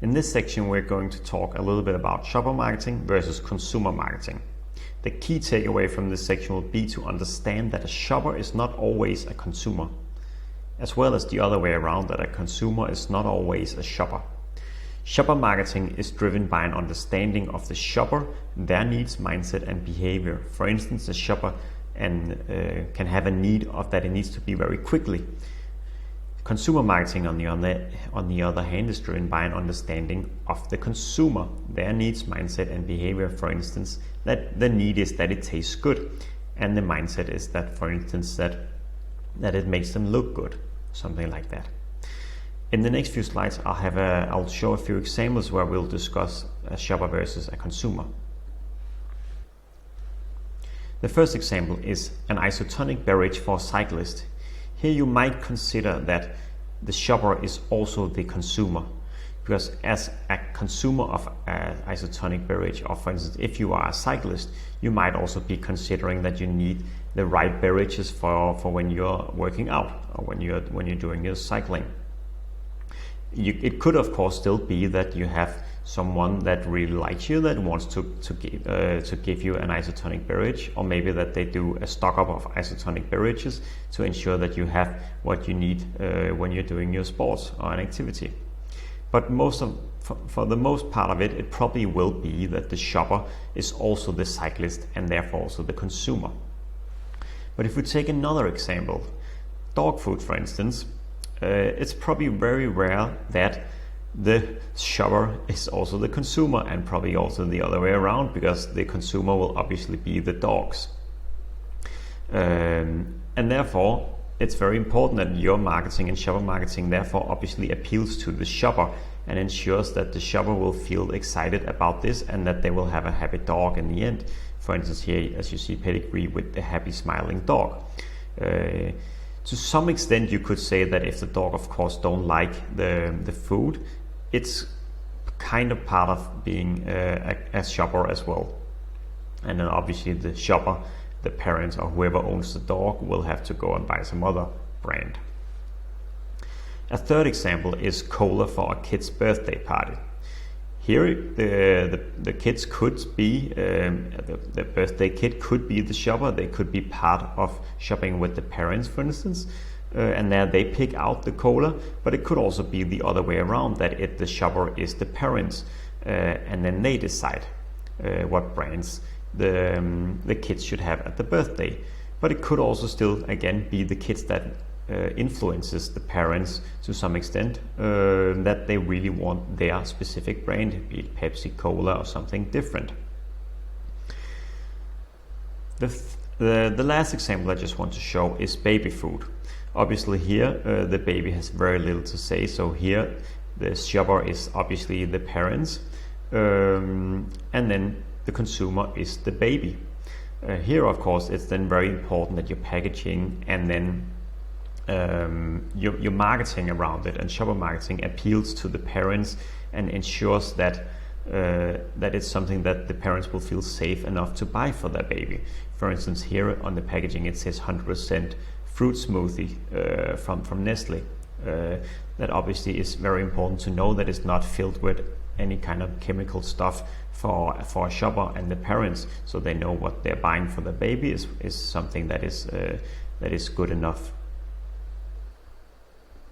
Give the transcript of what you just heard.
In this section, we're going to talk a little bit about shopper marketing versus consumer marketing. The key takeaway from this section will be to understand that a shopper is not always a consumer, as well as the other way around, that a consumer is not always a shopper. Shopper marketing is driven by an understanding of the shopper, their needs, mindset, and behavior. For instance, a shopper can have a need of that it needs to be very quickly. Consumer marketing, on the other hand, is driven by an understanding of the consumer, their needs, mindset, and behavior. For instance, that the need is that it tastes good, and the mindset is that, for instance, that it makes them look good, something like that. In the next few slides, I'll show a few examples where we'll discuss a shopper versus a consumer. The first example is an isotonic beverage for a cyclist. Here you might consider that the shopper is also the consumer, because as a consumer of an isotonic beverage, or for instance, if you are a cyclist, you might also be considering that you need the right beverages for when you're working out or when you're doing your cycling. It could, of course, still be that you have someone that really likes you, that wants to give you an isotonic beverage, or maybe that they do a stock up of isotonic beverages to ensure that you have what you need when you're doing your sports or an activity. But for the most part of it, it probably will be that the shopper is also the cyclist and therefore also the consumer. But if we take another example, dog food, for instance, it's probably very rare that the shopper is also the consumer, and probably also the other way around, because the consumer will obviously be the dogs. And therefore, it's very important that your marketing and shopper marketing therefore obviously appeals to the shopper and ensures that the shopper will feel excited about this and that they will have a happy dog in the end. For instance, here, as you see, pedigree with the happy smiling dog. To some extent, you could say that if the dog, of course, don't like the food, it's kind of part of being a shopper as well. And then obviously the shopper, the parents or whoever owns the dog, will have to go and buy some other brand. A third example is cola for a kid's birthday party. Here, the kids could be, the birthday kid could be the shopper. They could be part of shopping with the parents, for instance, and there they pick out the cola. But it could also be the other way around, that the shopper is the parents, and then they decide what brands the kids should have at the birthday. But it could also still, again, be the kids that influences the parents to some extent, that they really want their specific brand, be it Pepsi, Cola, or something different. The last example I just want to show is baby food. Obviously here the baby has very little to say, so here the shopper is obviously the parents, and then the consumer is the baby. Here, of course, it's then very important that your packaging and then your marketing around it and shopper marketing appeals to the parents and ensures that it's something that the parents will feel safe enough to buy for their baby. For instance, here on the packaging it says 100% fruit smoothie from Nestle. That obviously is very important to know, that it's not filled with any kind of chemical stuff for a shopper and the parents, so they know what they're buying for the baby is something that is good enough